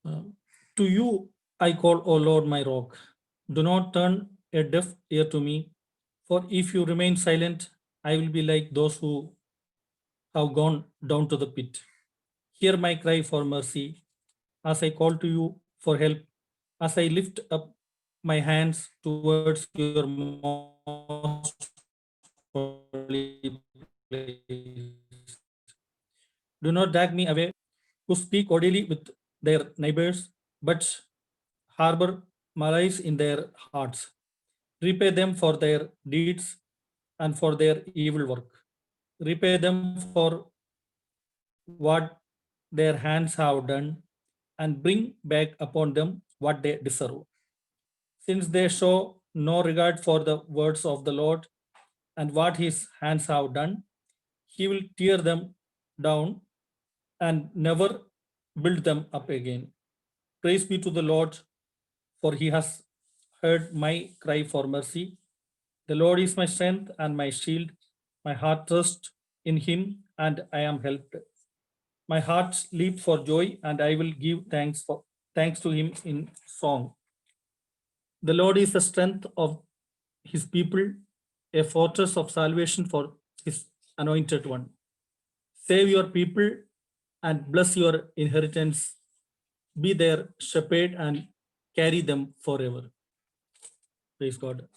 Uh, to you I call, O Lord, my rock. Do not turn a deaf ear to me, for if you remain silent, I will be like those who have gone down to the pit. Hear my cry for mercy as I call to you for help, as I lift up my hands towards your most holy place. Do not drag me away, who speak orderly with their neighbors, but harbor malice in their hearts. Repay them for their deeds and for their evil work. Repay them for what their hands have done, and bring back upon them what they deserve. Since they show no regard for the words of the Lord and what his hands have done, he will tear them down and never build them up again. Praise be to the Lord, for he has heard my cry for mercy. The Lord is my strength and my shield. My heart trusts in him, and I am helped. My heart leaps for joy, and I will give thanks to him in song. The Lord is the strength of his people, a fortress of salvation for his anointed one. Save your people and bless your inheritance. Be their shepherd and carry them forever. Praise God.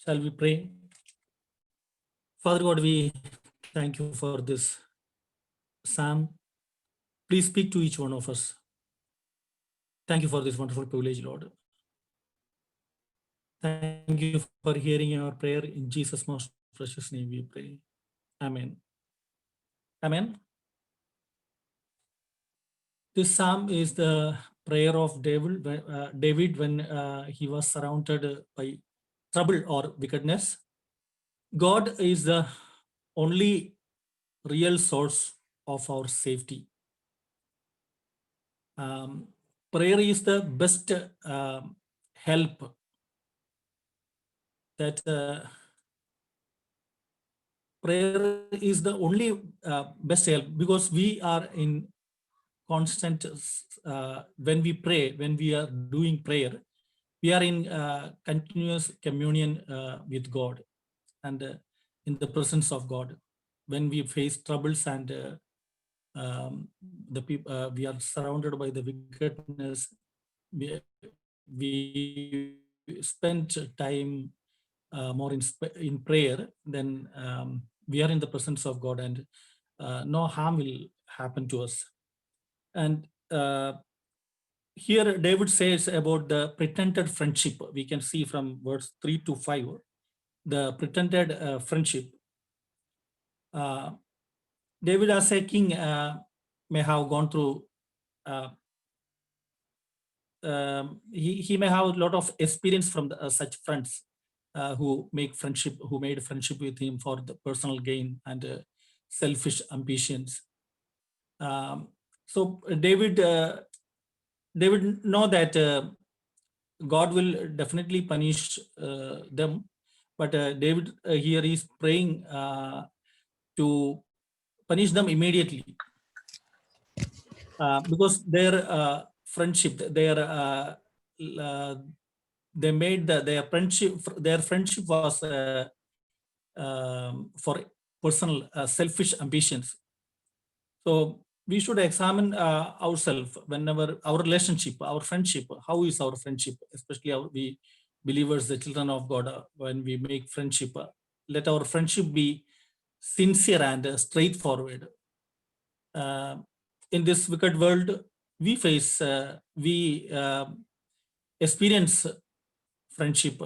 Shall we pray? Father God, we thank you for this psalm. Please speak to each one of us. Thank you for this wonderful privilege, Lord. Thank you for hearing our prayer. In Jesus' most precious name we pray. Amen. Amen. This psalm is the prayer of David when he was surrounded by trouble or wickedness. God is the only real source of our safety. Prayer is the best help that prayer is the only best help, because we are in constant when we pray, when we are doing prayer, we are in continuous communion with God and in the presence of God. When we face troubles and the people we are surrounded by the wickedness, we spend time more in prayer, then we are in the presence of God, and no harm will happen to us. And here David says about the pretended friendship. We can see from verse 3 to 5, the pretended friendship. David as a king may have gone through, he may have a lot of experience from such friends who made friendship with him for the personal gain and selfish ambitions. So David know that God will definitely punish them, but David here is praying to punish them immediately, because their friendship, they made their friendship was for personal selfish ambitions. So we should examine ourselves whenever our relationship, our friendship, how is our friendship, especially we believers, the children of God, when we make friendship, let our friendship be sincere and straightforward. In this wicked world, we experience friendship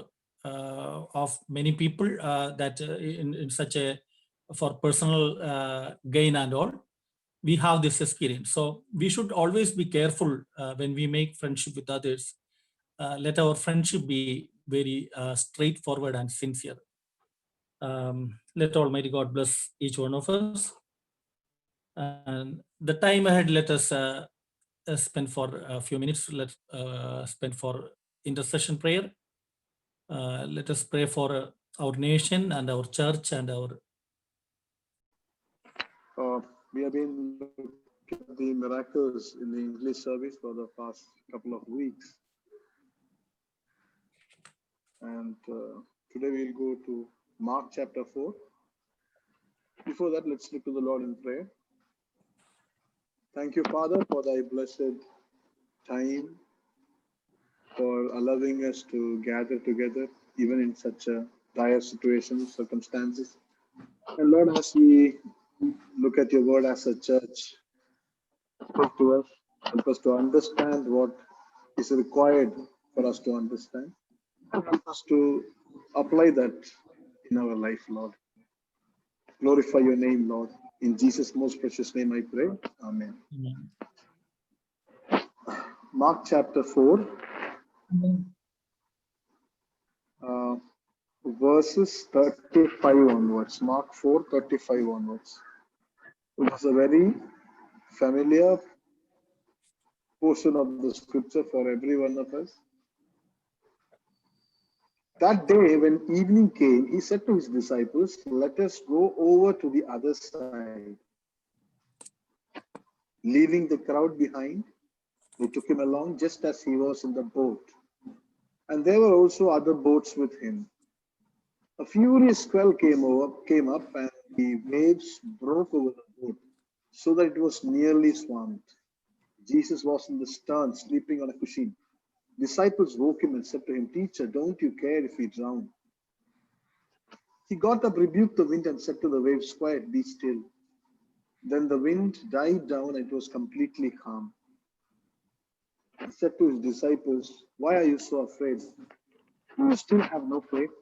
of many people that in such a, for personal gain and all, we have this experience. So we should always be careful when we make friendship with others. Let our friendship be very straightforward and sincere. Let Almighty God bless each one of us. And the time ahead, let us spend for a few minutes. Let's spend for intercession prayer. Let us pray for our nation and our church and our. We have been looking at the the miracles in the English service for the past couple of weeks. And today we'll go to Mark chapter 4. Before that, let's look to the Lord in prayer. Thank you, Father, for thy blessed time, for allowing us to gather together, even in such a dire situations, circumstances. And Lord, as we look at your word as a church, speak to us, help us to understand what is required for us to understand, and help us to apply that in our life, Lord. Glorify your name, Lord. In Jesus' most precious name I pray. Amen. Amen. Mark chapter 4, verses 35 onwards. Mark 4, 35 onwards. It is a very familiar portion of the scripture for every one of us. That day, when evening came, he said to his disciples, "Let us go over to the other side." Leaving the crowd behind, they took him along just as he was in the boat. And there were also other boats with him. A furious swell came up, and the waves broke over the boat, so that it was nearly swamped. Jesus was in the stern, sleeping on a cushion. Disciples woke him and said to him, "Teacher, don't you care if we drown?" He got up, rebuked the wind, and said to the waves, "Quiet, be still." Then the wind died down and it was completely calm. He said to his disciples, "Why are you so afraid? Do you still have no faith?"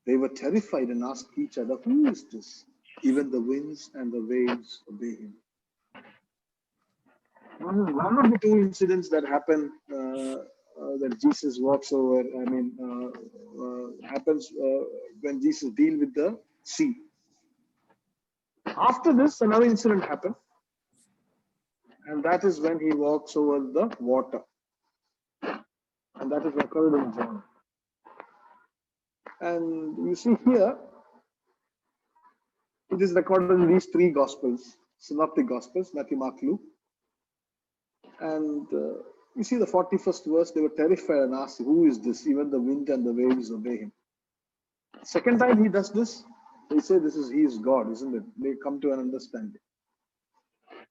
They were terrified and asked each other, "Who is this? Even the winds and the waves obey him." One of the two incidents that happened that Jesus walks over, happens when Jesus deals with the sea. After this, another incident happened, and that is when he walks over the water, and that is recorded in John. And you see here, it is recorded in these three Gospels, Synoptic Gospels, Matthew, Mark, Luke. And you see the 41st verse, they were terrified and asked, "Who is this? Even the wind and the waves obey him." Second time he does this, they say he is God, isn't it? They come to an understanding.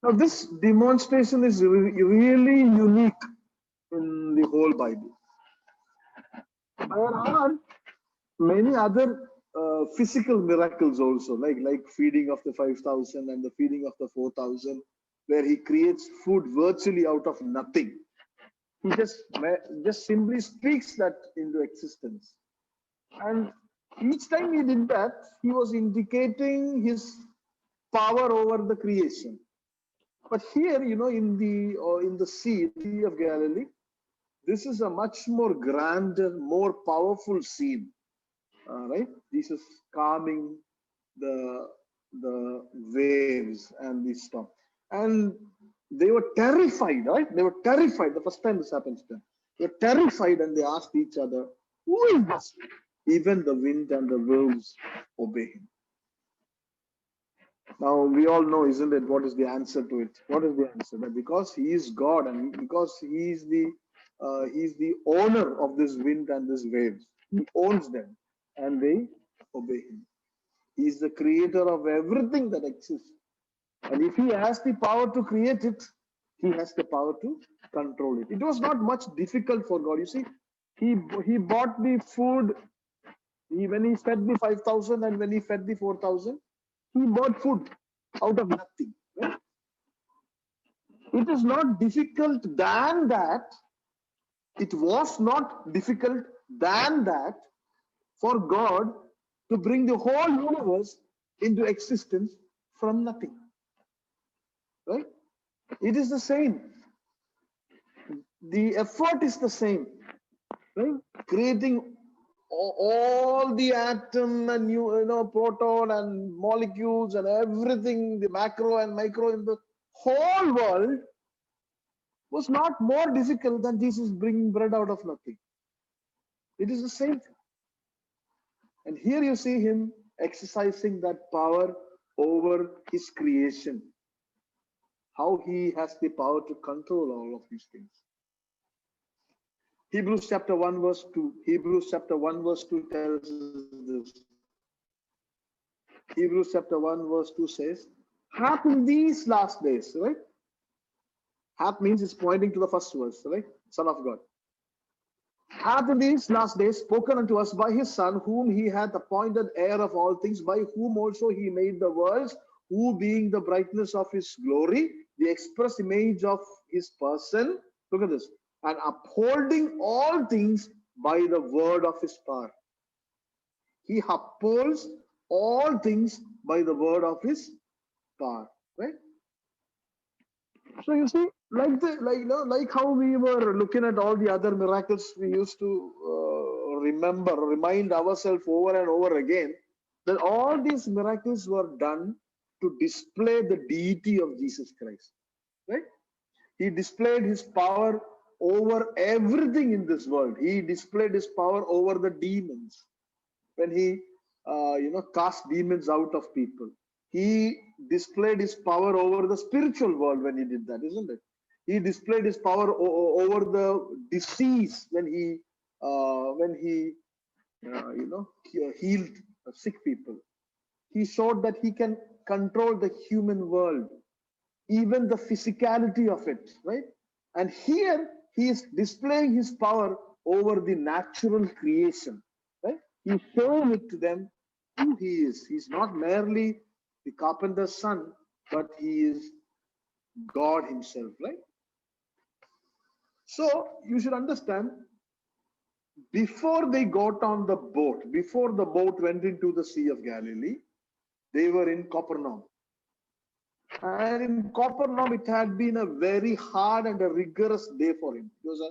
Now this demonstration is really unique in the whole Bible. There are many other physical miracles also, like feeding of the 5,000 and the feeding of the 4,000, where he creates food virtually out of nothing. He just simply speaks that into existence. And each time he did that, he was indicating his power over the creation. But here, in the Sea of Galilee, this is a much more grander, more powerful scene, right? Jesus calming the waves and the storm, and they were terrified, right? They were terrified the first time this happens to them. They were terrified, and they asked each other, "Who is this? Even the wind and the waves obey him." Now we all know, isn't it, what is the answer to it? What is the answer? That because he is God, and because he is the owner of this wind and this waves, he owns them, and they obey him. He is the creator of everything that exists. And if he has the power to create it, he has the power to control it. It was not much difficult for God. You see, he bought the food. When he fed the 5,000 and when he fed the 4,000, he bought food out of nothing. Right? It is not difficult than that. It was not difficult than that for God to bring the whole universe into existence from nothing. Right? It is the same. The effort is the same. Right? Creating all the atom and proton and molecules and everything, the macro and micro in the whole world was not more difficult than Jesus bringing bread out of nothing. It is the same thing. And here you see him exercising that power over his creation. how he has the power to control all of these things. Hebrews chapter 1 verse 2. Hebrews chapter 1 verse 2 tells us this. Hebrews chapter 1 verse 2 says, hath in these last days, right? Hath means it's pointing to the first verse, right? Son of God. Hath in these last days spoken unto us by his Son, whom he hath appointed heir of all things, by whom also he made the worlds, who being the brightness of his glory, the express image of his person, look at this, and upholding all things by the word of his power. He upholds all things by the word of his power, right? So you see, like how we were looking at all the other miracles, we used to remind ourselves over and over again that all these miracles were done to display the deity of Jesus Christ, right? He displayed his power over everything in this world. He displayed his power over the demons when he, cast demons out of people. He displayed his power over the spiritual world when he did that, isn't it? He displayed his power over the disease when he, healed sick people. He showed that he can control the human world, even the physicality of it, right? And here he is displaying his power over the natural creation, right? He's showing it to them who he is. He's not merely the carpenter's son, but he is God himself, right? So you should understand, before they got on the boat, before the boat went into the Sea of Galilee, they were in Capernaum. And in Capernaum, it had been a very hard and a rigorous day for him. It was a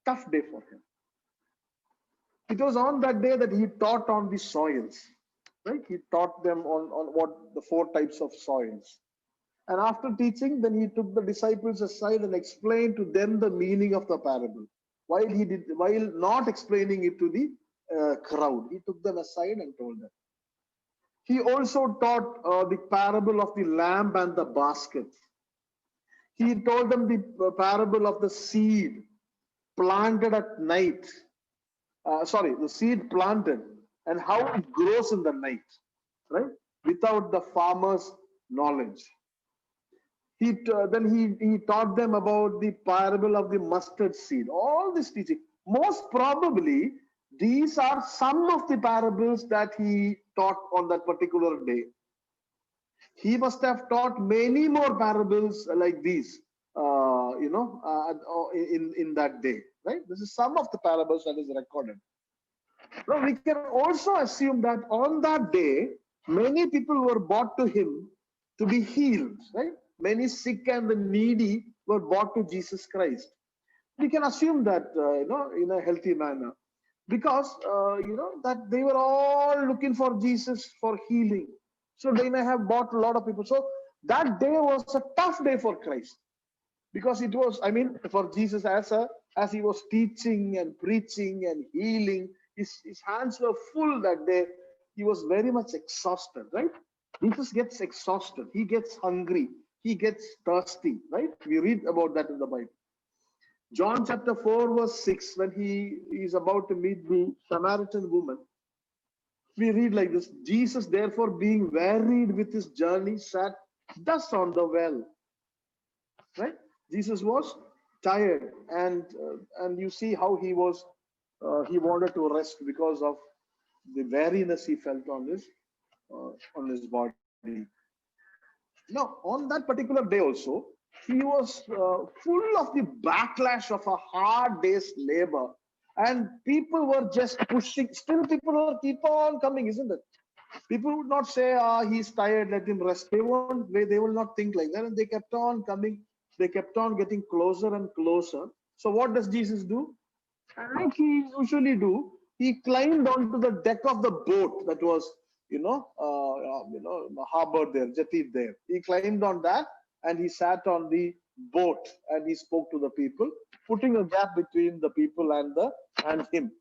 tough day for him. It was on that day that he taught on the soils, right? He taught them on what the 4 types of soils. And after teaching, then he took the disciples aside and explained to them the meaning of the parable. While not explaining it to the crowd, he took them aside and told them. He also taught the parable of the lamp and the basket. He told them the parable of the seed planted at night. The seed planted and how it grows in the night, right? Without the farmer's knowledge. Then he taught them about the parable of the mustard seed. All this teaching. Most probably, these are some of the parables that he taught on that particular day. He must have taught many more parables like these, in that day, right? This is some of the parables that is recorded. Now, we can also assume that on that day, many people were brought to him to be healed, right? Many sick and the needy were brought to Jesus Christ. We can assume that, in a healthy manner, because, that they were all looking for Jesus for healing. So they may have brought a lot of people. So that day was a tough day for Christ, because it was, for Jesus as he was teaching and preaching and healing, his hands were full that day. He was very much exhausted, right? Jesus gets exhausted. He gets hungry. He gets thirsty, right? We read about that in the Bible. John chapter 4 verse 6, when he is about to meet the Samaritan woman, we read like this: Jesus, therefore, being wearied with his journey, sat thus on the well, right? Jesus was tired, and you see how he was, he wanted to rest because of the weariness he felt on his body. Now, on that particular day also, he was full of the backlash of a hard day's labor, and people were just pushing. Still, people will keep on coming, isn't it? People would not say, he's tired, let him rest. They will not think like that, and they kept on coming. They kept on getting closer and closer. So what does Jesus do? Like he usually do, he climbed onto the deck of the boat that was, harbor there, jetty there. He climbed on that and he sat on the boat and he spoke to the people, putting a gap between the people and him.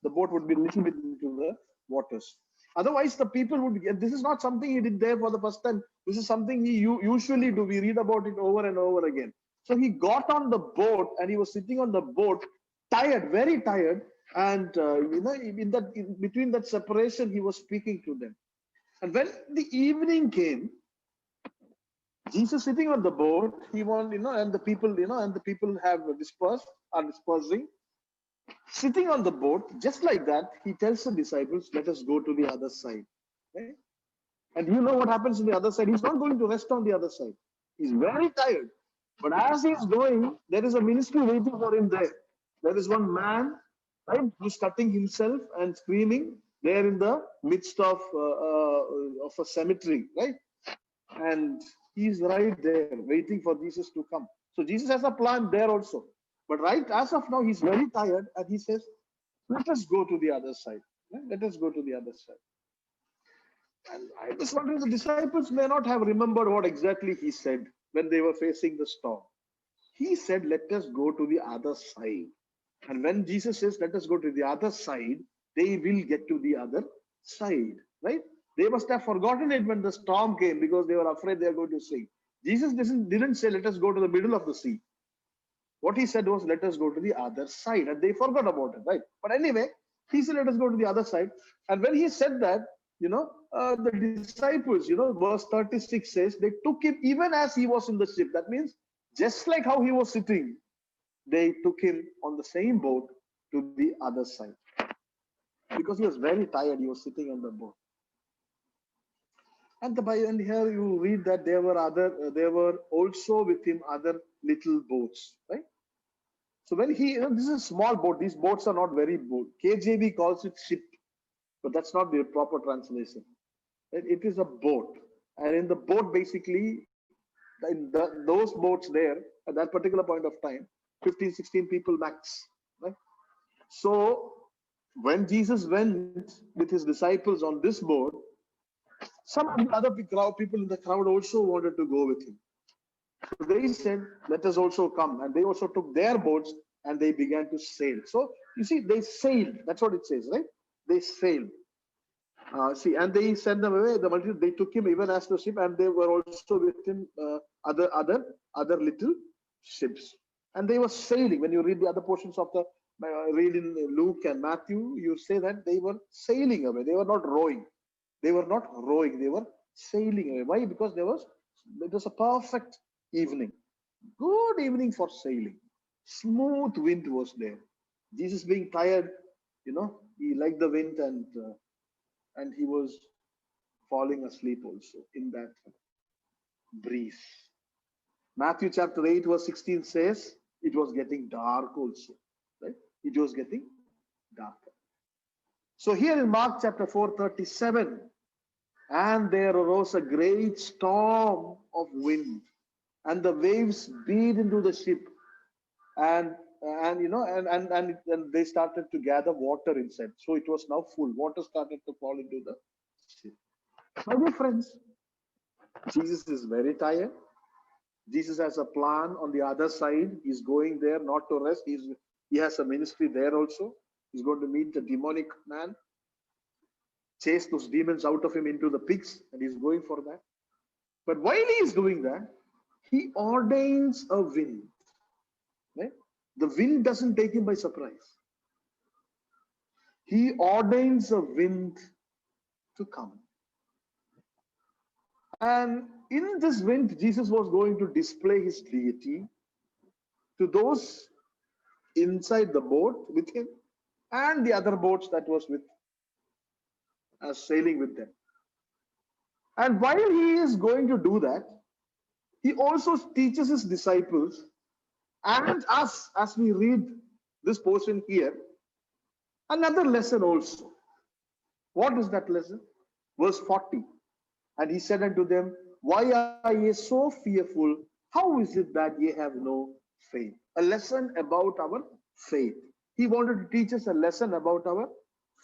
The boat would be a little bit into the waters. Otherwise, the people would. This is not something he did there for the first time. This is something he usually do. We read about it over and over again. So he got on the boat and he was sitting on the boat, tired, very tired. And between that separation, he was speaking to them. And when the evening came, Jesus sitting on the boat, he wanted, and the people, and the people are dispersing. Sitting on the boat, just like that, he tells the disciples, let us go to the other side. Right? And you know what happens on the other side? He's not going to rest on the other side. He's very tired. But as he's going, there is a ministry waiting for him there. There is one man, right, who's cutting himself and screaming there in the midst of a cemetery, right? And he's right there waiting for Jesus to come. So Jesus has a plan there also. But right as of now, he's very tired and he says, let us go to the other side. Right? Let us go to the other side. And I just wonder, the disciples may not have remembered what exactly he said when they were facing the storm. He said, let us go to the other side. And when Jesus says, let us go to the other side, they will get to the other side, right? They must have forgotten it when the storm came because they were afraid they are going to sink. Jesus didn't say, let us go to the middle of the sea. What he said was, let us go to the other side. And they forgot about it, right? But anyway, he said, let us go to the other side. And when he said that, the disciples, verse 36 says, they took him even as he was in the ship. That means just like how he was sitting, they took him on the same boat to the other side. Because he was very tired, he was sitting on the boat. And here you read that there were also with him other little boats, right? So when this is a small boat, these boats are not very boat. KJV calls it ship, but that's not the proper translation. It is a boat. And in the boat, basically, in those boats there, at that particular point of time, 15, 16 people max, right? So when Jesus went with his disciples on this boat, some of the other people in the crowd also wanted to go with him. So they said, let us also come. And they also took their boats and they began to sail. So you see, they sailed. That's what it says, right? They sailed. And they sent them away. The multitude, they took him even as the ship, and they were also with him other little ships. And they were sailing. When you read the other portions of the read in Luke and Matthew, you say that they were sailing away. They were not rowing. They were not rowing. They were sailing away. Why? Because it was a perfect evening. Good evening for sailing. Smooth wind was there. Jesus being tired, he liked the wind and he was falling asleep also in that breeze. Matthew chapter 8 verse 16 says it was getting dark also, right? It was getting darker. So here in Mark chapter 4:37, and there arose a great storm of wind, and the waves beat into the ship, and they started to gather water inside. So it was now full. Water started to fall into the ship. My dear friends, Jesus is very tired. Jesus has a plan on the other side. He's going there not to rest. He has a ministry there also. He's going to meet a demonic man, chase those demons out of him into the pigs, and he's going for that. But while he is doing that, he ordains a wind. Right? The wind doesn't take him by surprise. He ordains a wind to come. And in this wind, Jesus was going to display his deity to those inside the boat with him and the other boats that was sailing with them. And while he is going to do that, he also teaches his disciples and us, as we read this portion here, another lesson also. What is that lesson? Verse 40. And he said unto them, why are ye so fearful? How is it that ye have no faith? A lesson about our faith. He wanted to teach us a lesson about our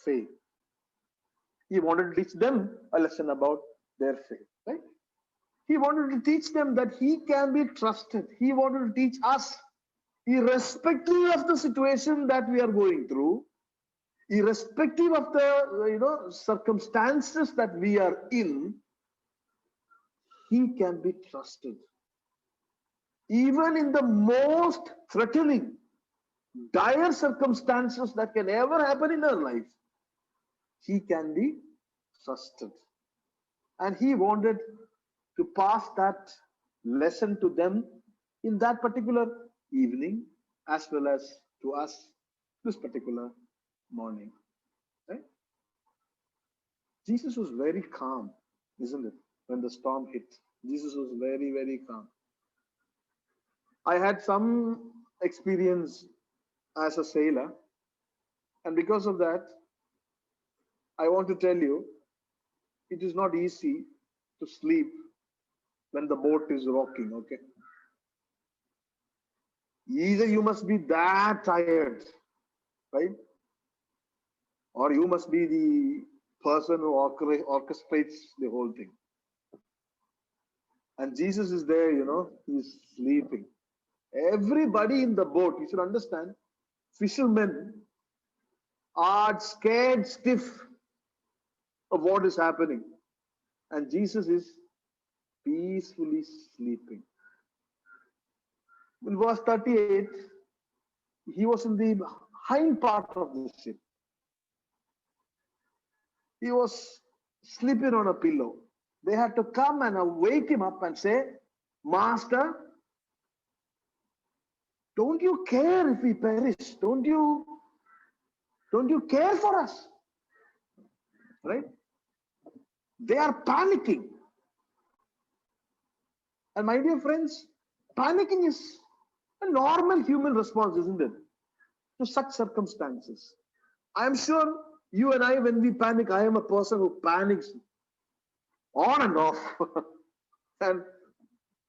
faith. He wanted to teach them a lesson about their faith, right? He wanted to teach them that he can be trusted. He wanted to teach us, irrespective of the situation that we are going through, irrespective of the circumstances that we are in, he can be trusted. Even in the most threatening, dire circumstances that can ever happen in our life, he can be trusted. And he wanted to pass that lesson to them in that particular evening, as well as to us this particular morning. Right? Jesus was very calm, isn't it? When the storm hit, Jesus was very, very calm. I had some experience as a sailor, and because of that, I want to tell you, it is not easy to sleep when the boat is rocking, okay? Either you must be that tired, right? Or you must be the person who orchestrates the whole thing. And Jesus is there, he's sleeping. Everybody in the boat, you should understand, fishermen are scared stiff of what is happening. And Jesus is peacefully sleeping. In verse 38, he was in the hind part of the ship. He was sleeping on a pillow. They had to come and wake him up and say, Master, don't you care if we perish? Don't you care for us? Right? They are panicking. And my dear friends, panicking is a normal human response, isn't it? To such circumstances. I am sure you and I, when we panic, I am a person who panics on and off. and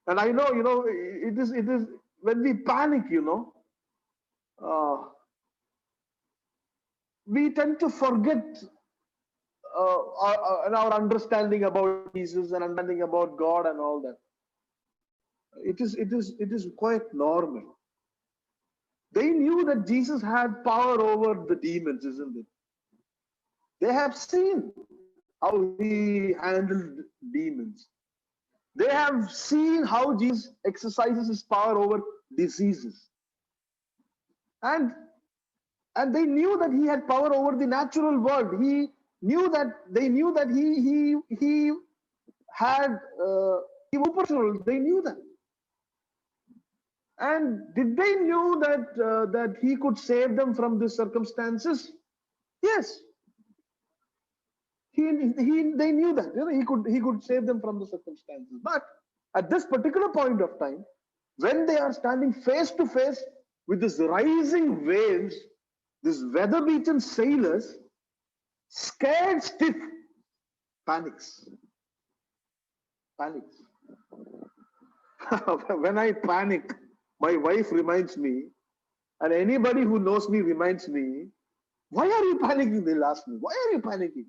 I know, it is when we panic, we tend to forget our understanding about Jesus and understanding about God and all that. It is quite normal. They knew that Jesus had power over the demons, isn't it? They have seen how he handled demons. They have seen how Jesus exercises his power over diseases. And they knew that he had power over the natural world. They knew that he had supernatural. They knew that. And did they knew that he could save them from these circumstances? Yes. They knew that he could save them from the circumstances. But at this particular point of time, when they are standing face to face with these rising waves, these weather-beaten sailors, scared stiff, panics. When I panic, my wife reminds me, and anybody who knows me reminds me, why are you panicking? They'll ask me, why are you panicking?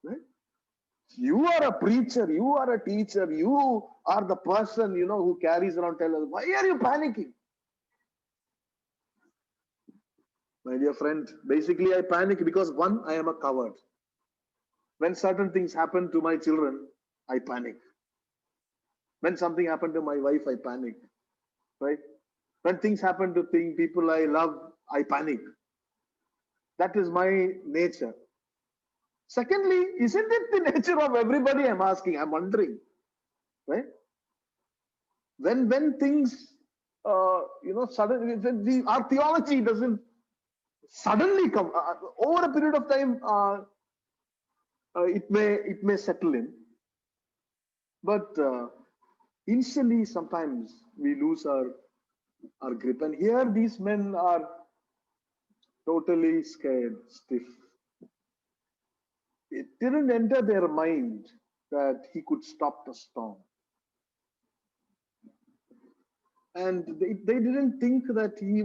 Right? You are a preacher, you are a teacher, you are the person, who carries around, tell us, why are you panicking? My dear friend, basically I panic because one, I am a coward. When certain things happen to my children, I panic. When something happened to my wife, I panic. Right? When things happen to people I love, I panic. That is my nature. Secondly, isn't it the nature of everybody? I'm asking, I'm wondering. Right? When things, suddenly, our theology doesn't suddenly come. Over a period of time, it may settle in. But initially, sometimes we lose our grip. And here these men are totally scared, stiff. It didn't enter their mind that he could stop the storm. And they didn't think that he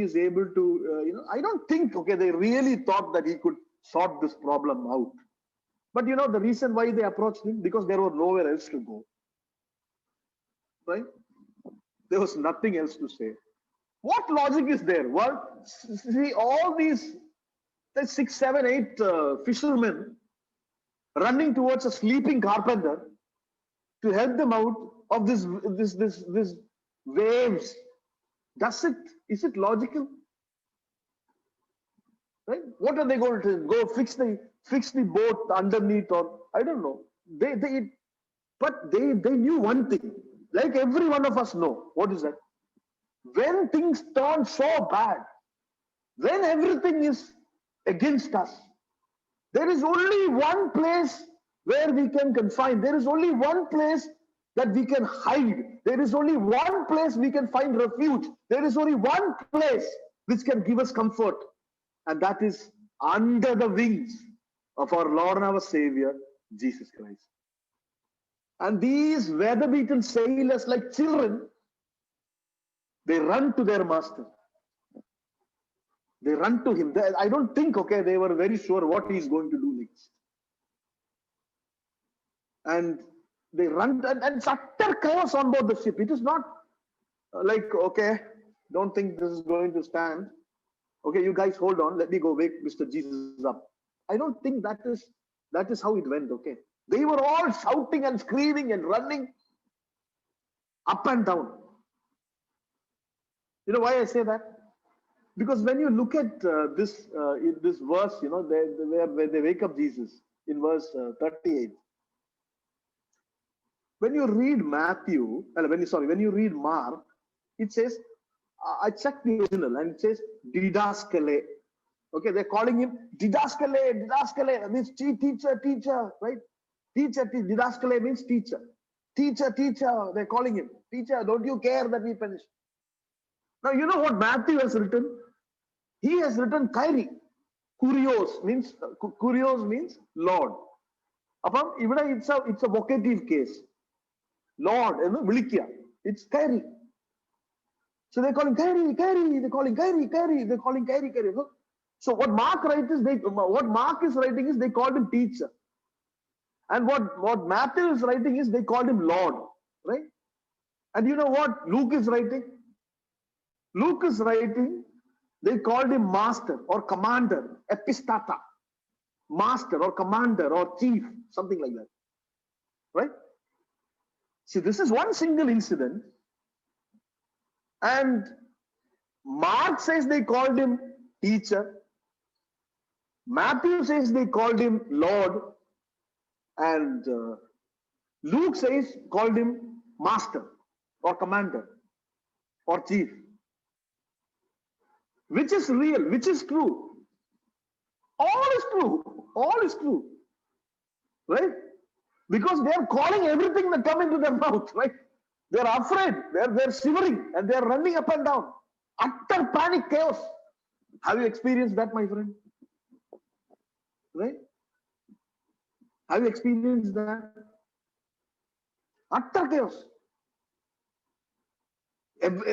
is able to, I don't think, they really thought that he could sort this problem out. But the reason why they approached him, because there was nowhere else to go. Right? There was nothing else to say. What logic is there? Well, see, all these 6, 7, 8 fishermen, running towards a sleeping carpenter to help them out of this waves. Is it logical? Right? What are they going to go fix the boat underneath, or I don't know. But they knew one thing, like every one of us know. What is that? When things turn so bad, when everything is against us, there is only one place where we can confine. There is only one place that we can hide. There is only one place we can find refuge. There is only one place which can give us comfort, and that is under the wings of our Lord and our Savior, Jesus Christ. And these weather-beaten sailors, like children, they run to their master. They run to him. I don't think, okay, they were very sure what he's going to do next. And they run, and it's utter chaos on board the ship. It is not like, okay, don't think this is going to stand. Okay, you guys hold on. Let me go wake Mr. Jesus up. I don't think that is how it went, okay. They were all shouting and screaming and running up and down. You know why I say that? Because when you look at this verse, you know, where they wake up Jesus in verse 38. When you read when you read Mark, it says, I checked the original and it says didaskale. Okay, they're calling him didaskale. That means teacher, right? Didaskale means teacher. Teacher, they're calling him. Teacher, don't you care that we perish? Now, you know what Matthew has written? He has written Kyrie. Kurios means Lord. It's a vocative case. Lord, it's Kyrie. So they're calling Kyrie. They're calling Kyrie. So what Mark is writing is they called him teacher. And what Matthew is writing is they called him Lord, right? And you know what Luke is writing? Luke is writing, they called him master or commander, epistata, master or commander or chief, something like that, right? See, this is one single incident, and Mark says they called him teacher, Matthew says they called him Lord, and Luke says called him master or commander or chief. Which is real? Which is true? All is true, right? Because they are calling everything that come into their mouth, right? They are afraid, they're shivering, and they are running up and down. Utter panic, chaos. Have you experienced that, my friend? Right? Have you experienced that? Utter chaos.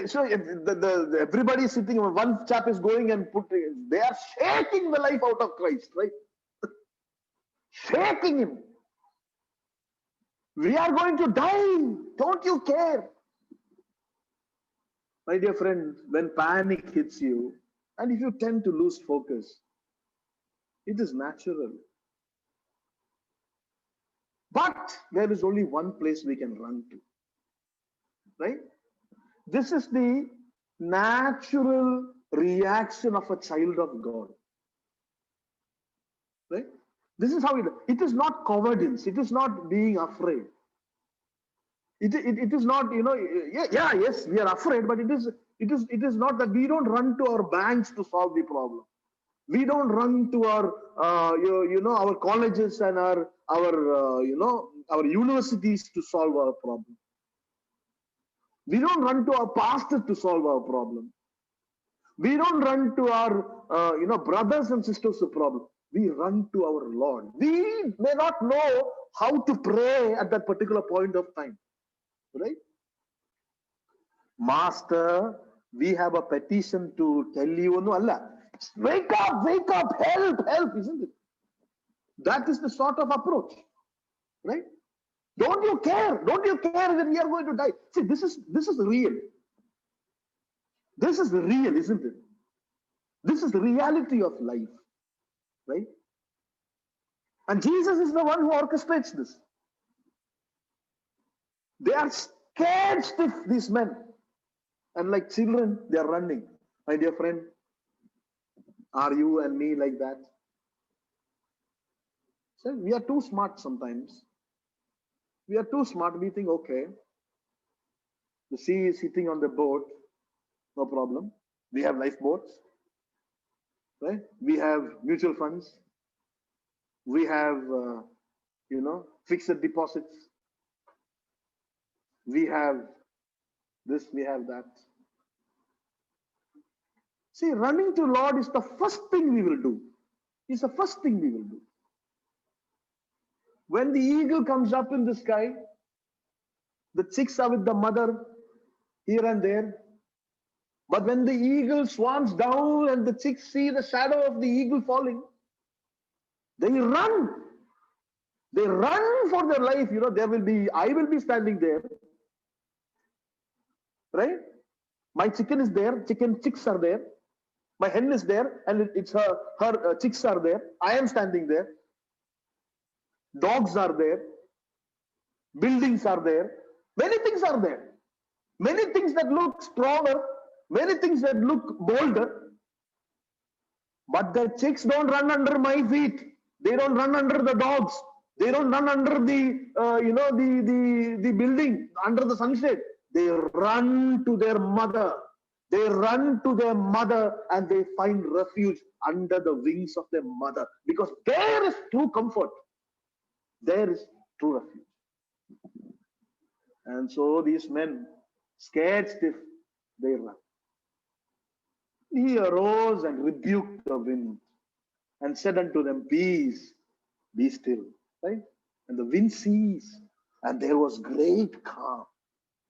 So everybody is sitting, one chap is going and they are shaking the life out of Christ, right? Shaking him. We are going to die. Don't you care? My dear friend, when panic hits you, and if you tend to lose focus, it is natural. But there is only one place we can run to, right? This is the natural reaction of a child of God, right? This is how it is not cowardice. It is not being afraid. It is not, you know, yes, we are afraid, but it is not that we don't run to our banks to solve the problem. We don't run to our, our colleges and our universities to solve our problem. We don't run to our pastors to solve our problem. We don't run to our, brothers and sisters to problem. We run to our Lord. We may not know how to pray at that particular point of time, right? Master, we have a petition to tell you. No, Allah, wake up, help, isn't it? That is the sort of approach, right? Don't you care that we are going to die? See, this is real. This is real, isn't it? This is the reality of life, right? And Jesus is the one who orchestrates this. They are scared stiff, these men. And like children, they are running. My dear friend, are you and me like that? So we are too smart sometimes. We are too smart. We think, okay, the sea is hitting on the boat, no problem. We have lifeboats, right? We have mutual funds. We have, fixed deposits. We have this, we have that. See, running to Lord is the first thing we will do. It's the first thing we will do. When the eagle comes up in the sky, the chicks are with the mother here and there. But when the eagle swarms down and the chicks see the shadow of the eagle falling, they run. They run for their life. I will be standing there. Right? My chicken is there. Chicken chicks are there. My hen is there, and it's her chicks are there. I am standing there. Dogs are there. Buildings are there. Many things are there. Many things that look stronger. Many things that look bolder. But the chicks don't run under my feet. They don't run under the dogs. They don't run under the building, under the sunshade. They run to their mother. They run to their mother and they find refuge under the wings of their mother, because there is true comfort. There is true refuge. And so these men, scared stiff, they run. He arose and rebuked the wind and said unto them, Peace, be still. Right? And the wind ceased, and there was great calm.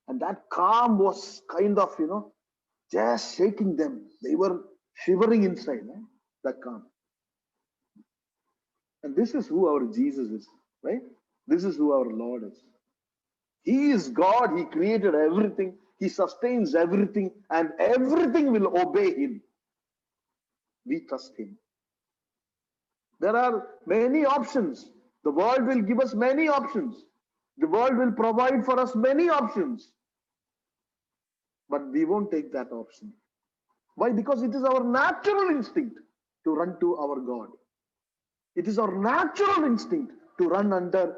And that calm was kind of, just shaking them. They were shivering inside, that calm. And this is who our Jesus is, right? This is who our Lord is. He is God. He created everything. He sustains everything, and everything will obey him. We trust him. There are many options. The world will give us many options. The world will provide for us many options. But we won't take that option. Why? Because it is our natural instinct to run to our God. It is our natural instinct to run under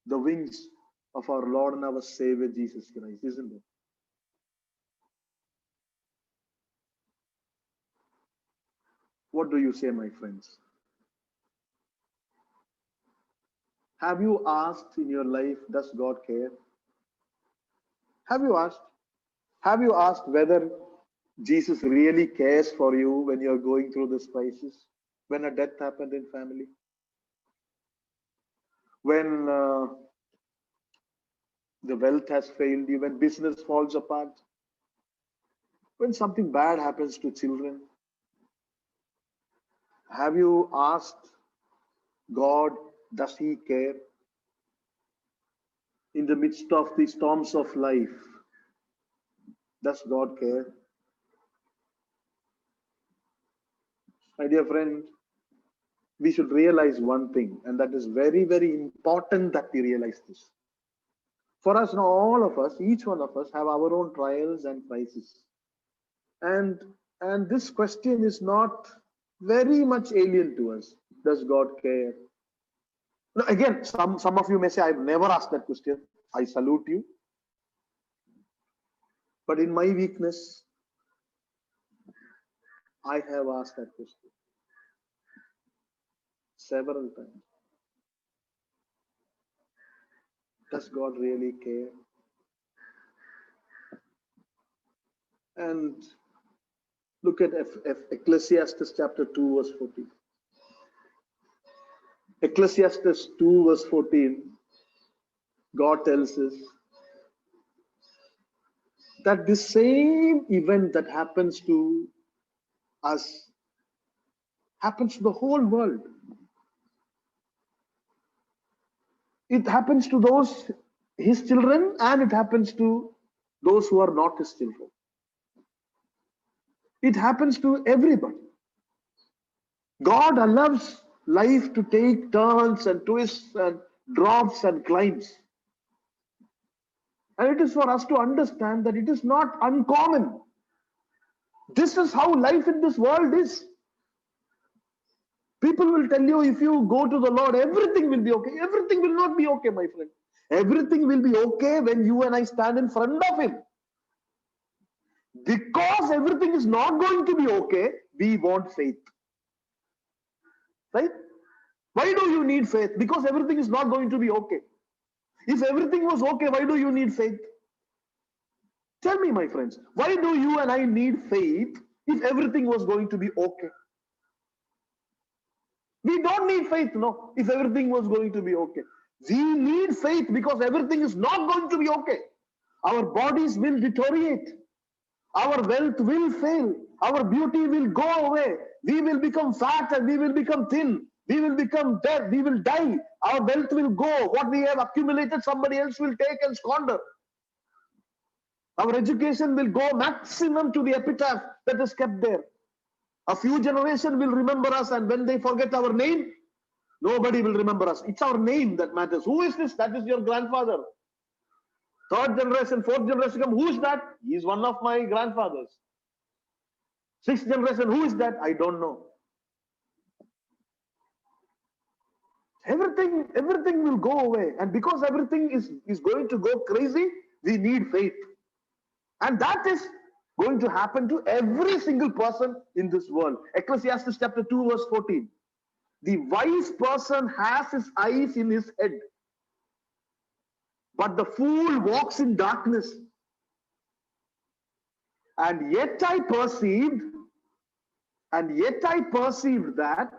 the wings of our Lord and our Savior Jesus Christ, isn't it? What do you say, my friends? Have you asked in your life, does God care? Have you asked? Have you asked whether Jesus really cares for you when you're going through this crisis? When a death happened in family? When the wealth has failed you? When business falls apart? When something bad happens to children? Have you asked God, does he care? In the midst of the storms of life, does God care? My dear friend, we should realize one thing, and that is very, very important that we realize this. For us, now, all of us, each one of us have our own trials and crises. And this question is not very much alien to us. Does God care? Now, again, some of you may say, I've never asked that question. I salute you. But in my weakness, I have asked that question several times. Does God really care? And look at Ecclesiastes chapter 2, verse 14. Ecclesiastes 2, verse 14, God tells us that the same event that happens to us happens to the whole world. It happens to those, his children, and it happens to those who are not his children. It happens to everybody. God allows life to take turns and twists and drops and climbs. And it is for us to understand that it is not uncommon. This is how life in this world is. People will tell you, if you go to the Lord, everything will be okay. Everything will not be okay, my friend. Everything will be okay when you and I stand in front of Him. Because everything is not going to be okay, we want faith. Right? Why do you need faith? Because everything is not going to be okay. If everything was okay, why do you need faith? Tell me, my friends, why do you and I need faith if everything was going to be okay? We don't need faith, no, if everything was going to be okay. We need faith because everything is not going to be okay. Our bodies will deteriorate. Our wealth will fail. Our beauty will go away. We will become fat and we will become thin. We will become dead. We will die. Our wealth will go. What we have accumulated, somebody else will take and squander. Our education will go maximum to the epitaph that is kept there. A few generations will remember us, and when they forget our name, nobody will remember us. It's our name that matters. Who is this? That is your grandfather. Third generation, fourth generation come. Who is that? He is one of my grandfathers. Sixth generation, who is that? I don't know. Everything will go away. And because everything is going to go crazy, we need faith. And that is going to happen to every single person in this world. Ecclesiastes chapter 2 verse 14. The wise person has his eyes in his head, but the fool walks in darkness. And yet I perceived that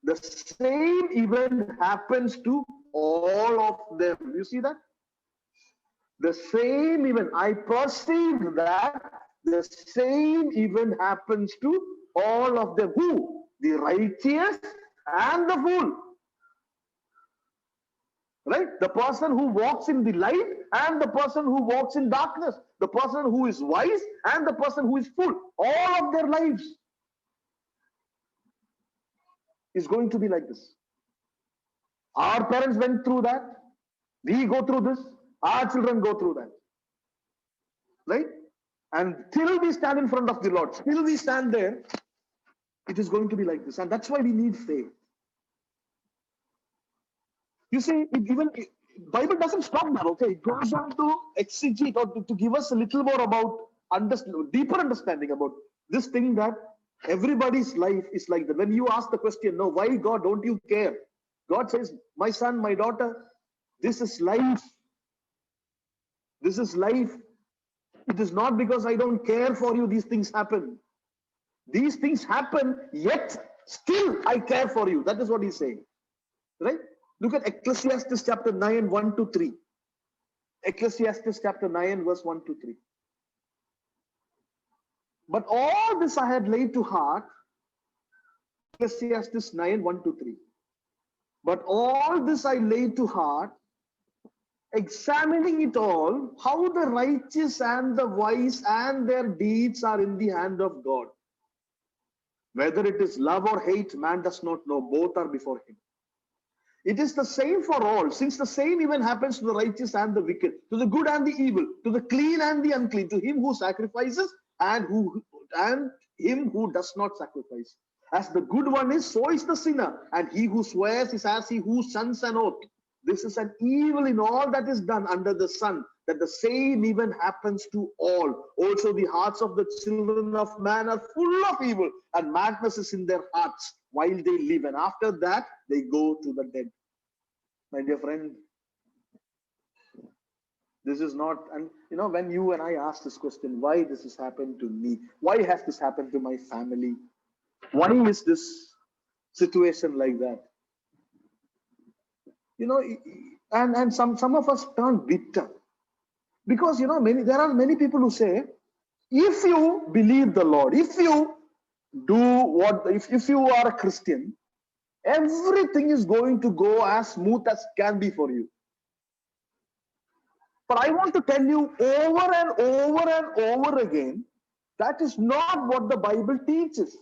the same event happens to all of them. You see that? The same event. I perceived that the same event happens to all of them. Who? The righteous and the fool. Right? The person who walks in the light and the person who walks in darkness. The person who is wise and the person who is fool. All of their lives is going to be like this. Our parents went through that. We go through this. Our children go through that. Right? And till we stand in front of the Lord, till we stand there, it is going to be like this. And that's why we need faith. You see, Bible doesn't stop there, okay? It goes on to exegete or to give us a little more about deeper understanding about this thing that everybody's life is like that. When you ask the question, no, why God, don't you care? God says, my son, my daughter, this is life. This is life. It is not because I don't care for you, these things happen. These things happen, yet still I care for you. That is what he's saying. Right? Look at Ecclesiastes chapter 9, 1 to 3. Ecclesiastes chapter 9, verse 1 to 3. But all this I had laid to heart. Ecclesiastes 9, 1 to 3. But all this I laid to heart, examining it all, how the righteous and the wise and their deeds are in the hand of God. Whether it is love or hate, man does not know. Both are before him. It is the same for all, since the same even happens to the righteous and the wicked, to the good and the evil, to the clean and the unclean, to him who sacrifices and him who does not sacrifice. As the good one is, so is the sinner, and he who swears is as he who shuns an oath. This is an evil in all that is done under the sun, that the same even happens to all. Also the hearts of the children of man are full of evil, and madness is in their hearts while they live, and after that they go to the dead. My dear friend, this is not, and you know, when you and I ask this question, why this has happened to me? Why has this happened to my family? Why is this situation like that? You know, and some of us turn bitter. Because, you know, there are many people who say, if you believe the Lord, if you if you are a Christian, everything is going to go as smooth as can be for you. But I want to tell you over and over and over again, that is not what the Bible teaches.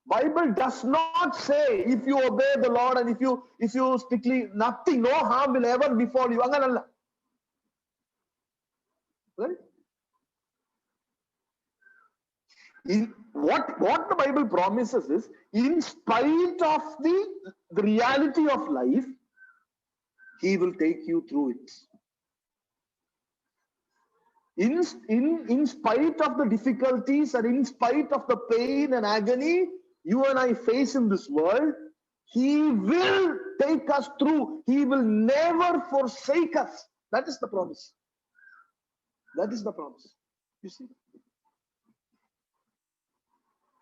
Bible does not say if you obey the Lord and if you strictly, nothing, no harm will ever befall you. Anganalla. Right? What the Bible promises is, in spite of the reality of life, He will take you through it. In spite of the difficulties and in spite of the pain and agony you and I face in this world, He will take us through. He will never forsake us. That is the promise. That is the promise. You see?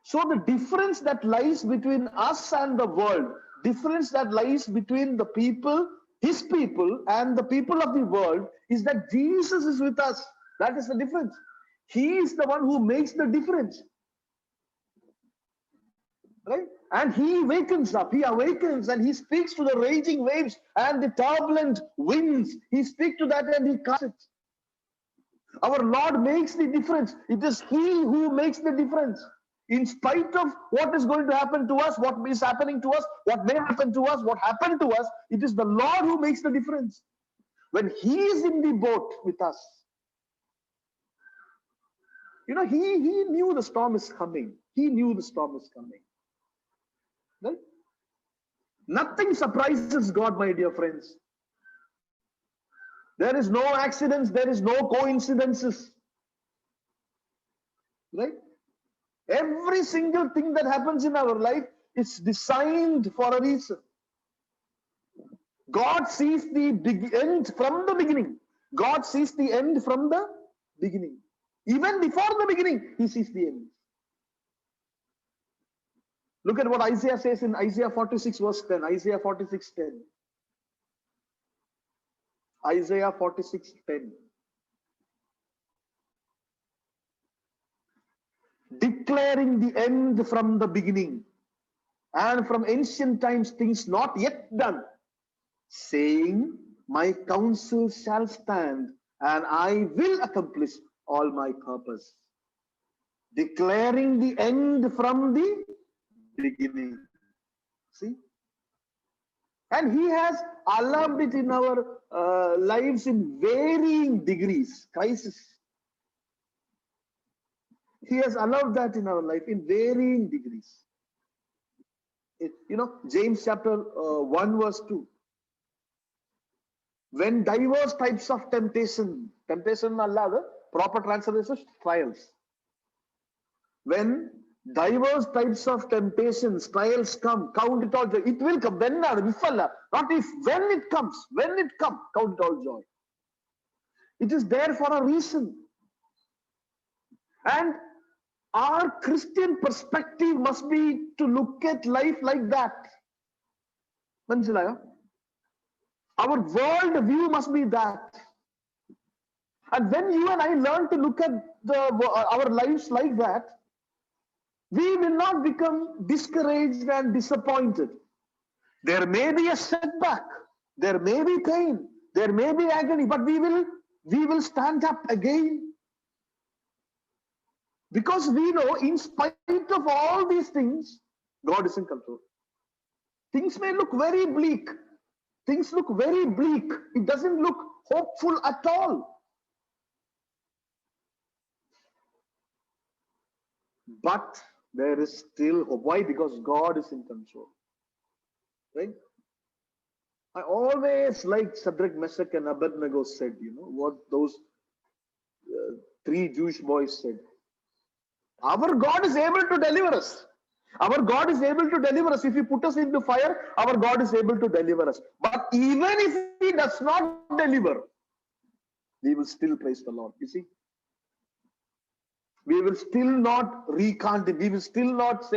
So the difference that lies between us and the world, difference that lies between the people, His people, and the people of the world, is that Jesus is with us. That is the difference. He is the one who makes the difference. Right? And He wakens up, He awakens, and He speaks to the raging waves and the turbulent winds. He speaks to that and He calms it. Our Lord makes the difference. It is He who makes the difference. In spite of what is going to happen to us, what is happening to us, what may happen to us, what happened to us, it is the Lord who makes the difference. When He is in the boat with us, you know, He knew the storm is coming. He knew the storm is coming. Right? Nothing surprises God, my dear friends. There is no accidents, there is no coincidences. Right? Every single thing that happens in our life is designed for a reason. God sees the end from the beginning. God sees the end from the beginning. Even before the beginning, He sees the end. Look at what Isaiah says in Isaiah 46 verse 10. Isaiah 46:10. Isaiah 46:10. Declaring the end from the beginning, and from ancient times things not yet done, saying, my counsel shall stand, and I will accomplish all my purpose. Declaring the end from the beginning. See? And He has allowed it in our lives in varying degrees. Crisis. He has allowed that in our life in varying degrees. James chapter 1 verse 2. When diverse types of temptation allada, proper translation is trials. When diverse types of temptations, trials come, count it all joy. It will come. When not if, when it comes, count it all joy. It is there for a reason. And our Christian perspective must be to look at life like that. Our world view must be that. And when you and I learn to look at our lives like that, we will not become discouraged and disappointed. There may be a setback, there may be pain, there may be agony, but we will stand up again. Because we know, in spite of all these things, God is in control. Things may look very bleak. Things look very bleak. It doesn't look hopeful at all. But there is still hope. Why? Because God is in control. Right? I always like Shadrach, Meshach, and Abednego said, what those 3 Jewish boys said. Our God is able to deliver us. Our God is able to deliver us. If He put us into fire, our God is able to deliver us. But even if He does not deliver, we will still praise the Lord. You see? We will still not recant Him. We will still not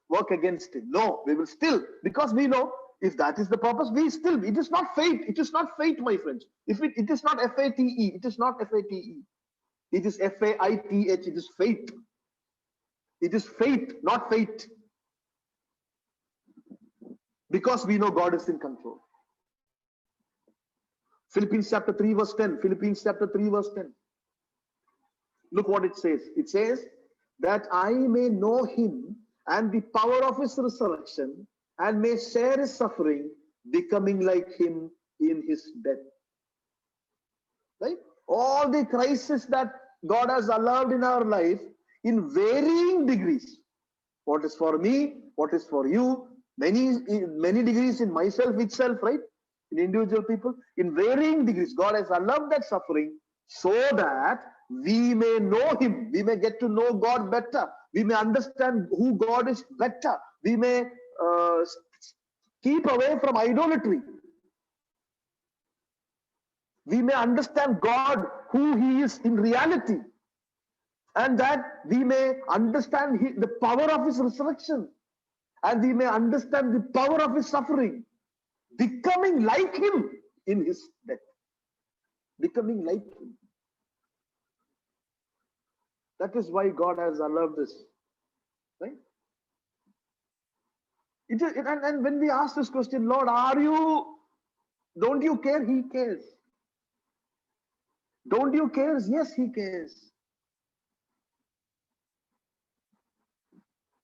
work against Him. No, we will still, because we know if that is the purpose, it is not fate. It is not fate, my friends. It is not fate. It is not fate. It is faith. It is faith. It is faith, not fate. Because we know God is in control. Philippians chapter 3 verse 10. Philippians chapter 3 verse 10. Look what it says. It says that I may know Him and the power of his resurrection, and may share his suffering, becoming like him in his death. Right? All the crises that God has allowed in our life in varying degrees. What is for me, what is for you, many degrees in myself itself, right? In individual people, in varying degrees, God has allowed that suffering so that we may know him, we may get to know God better, we may understand who God is better, we may keep away from idolatry, we may understand God, who he is in reality, and that we may understand the power of his resurrection, and we may understand the power of his suffering, becoming like him in his death. Becoming like him. That is why God has allowed this. Right? And when we ask this question, Lord, don't you care? He cares. Don't you care? Yes, he cares.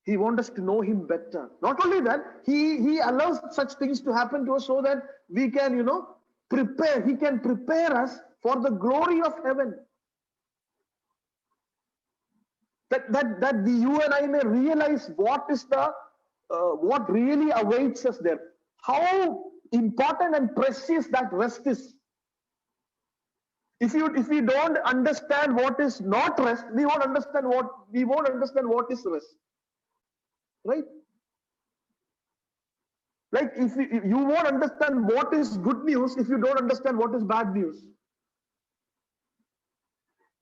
He wants us to know him better. Not only that, he allows such things to happen to us so that we can, prepare. He can prepare us for the glory of heaven. That you and I may realize what really awaits us there. How important and precious that rest is. If we don't understand what is not rest, we won't understand what is rest. Right? Like if you won't understand what is good news if you don't understand what is bad news.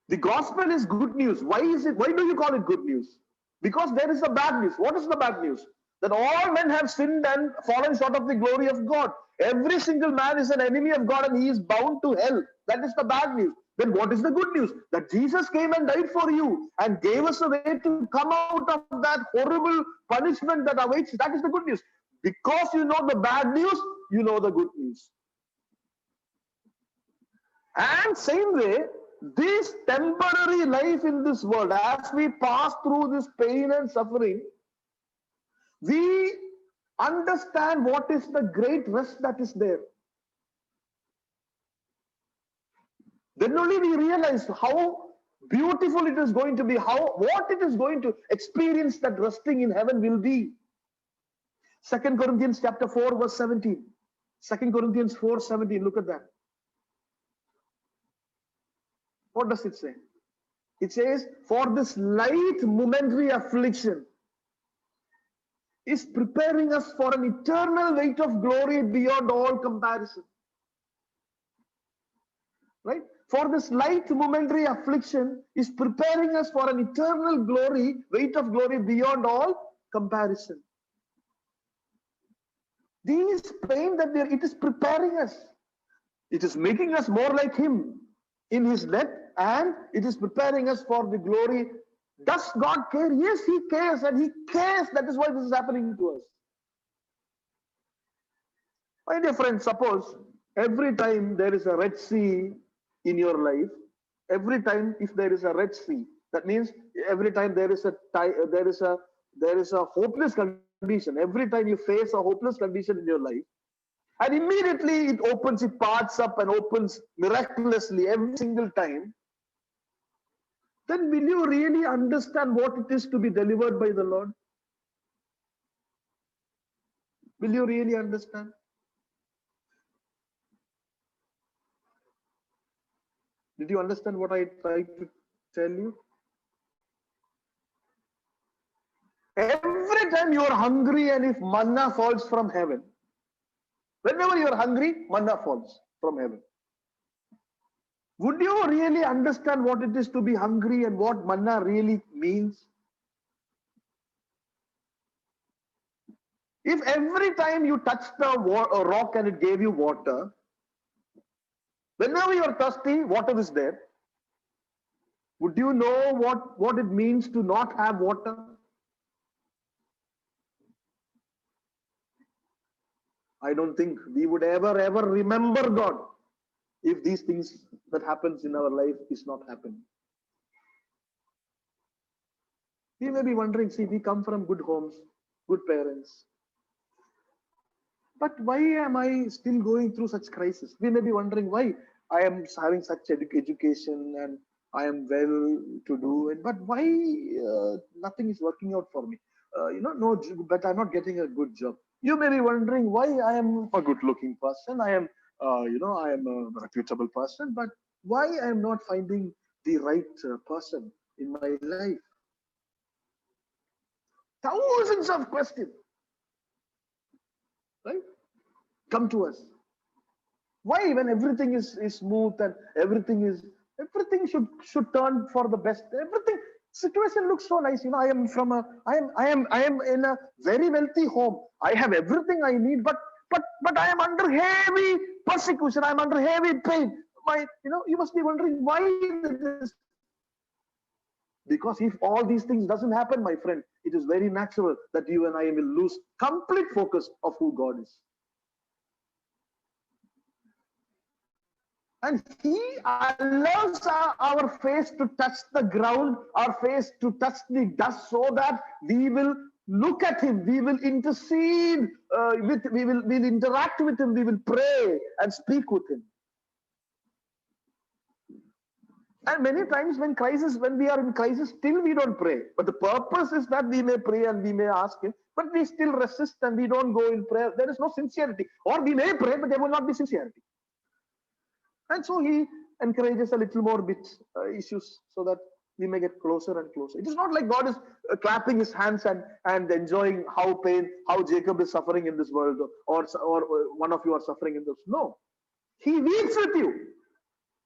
The gospel is good news. Why do you call it good news? Because there is a bad news. What is the bad news? That all men have sinned and fallen short of the glory of God. Every single man is an enemy of God and he is bound to hell. That is the bad news. Then what is the good news? That Jesus came and died for you and gave us a way to come out of that horrible punishment that awaits. That is the good news. Because you know the bad news, you know the good news. And same way, this temporary life in this world, as we pass through this pain and suffering, we understand what is the great rest that is there. Then only we realize how beautiful it is going to be, what it is going to experience that resting in heaven will be. 2 Corinthians chapter 4 verse 17. 2 Corinthians 4:17, look at that. What does it say? It says, for this light momentary affliction is preparing us for an eternal weight of glory beyond all comparison. Right? For this light momentary affliction is preparing us for an eternal glory, weight of glory beyond all comparison. This pain that it is preparing us. It is making us more like him in his death, and it is preparing us for the glory. Does God care? Yes, he cares, and he cares. That is why this is happening to us. My dear friends, suppose every time there is a Red Sea in your life, every time if there is a Red Sea, that means every time there is a hopeless condition, every time you face a hopeless condition in your life, and immediately it parts up and opens miraculously every single time, then will you really understand what it is to be delivered by the Lord? Will you really understand? Did you understand what I tried to tell you? Every time you are hungry and if manna falls from heaven, whenever you are hungry, manna falls from heaven. Would you really understand what it is to be hungry and what manna really means? If every time you touched a rock and it gave you water, whenever you are thirsty, water is there. Would you know what it means to not have water? I don't think we would ever remember God if these things that happens in our life is not happening. We may be wondering, see, we come from good homes, good parents. But why am I still going through such crisis? We may be wondering why I am having such education and I am well to do, but why nothing is working out for me? No, but I'm not getting a good job. You may be wondering why I am a good-looking person. I am, I am a reputable person, but why I am not finding the right person in my life? Thousands of questions, right? Come to us. Why, when everything is smooth and everything should turn for the best? Everything situation looks so nice. I am from a I am in a very wealthy home. I have everything I need, but I am under heavy persecution. I am under heavy pain. You must be wondering why this. Because if all these things doesn't happen, my friend, it is very natural that you and I will lose complete focus of who God is. And he allows our face to touch the ground, our face to touch the dust, so that we will look at him, we will intercede we'll interact with him, we will pray and speak with him. And many times when we are in crisis, still we don't pray. But the purpose is that we may pray and we may ask him, but we still resist and we don't go in prayer. There is no sincerity. Or we may pray, but there will not be sincerity. And so he encourages a little more bit issues so that we may get closer and closer. It is not like God is clapping his hands and enjoying how Jacob is suffering in this world, or one of you are suffering in this. No, he weeps with you.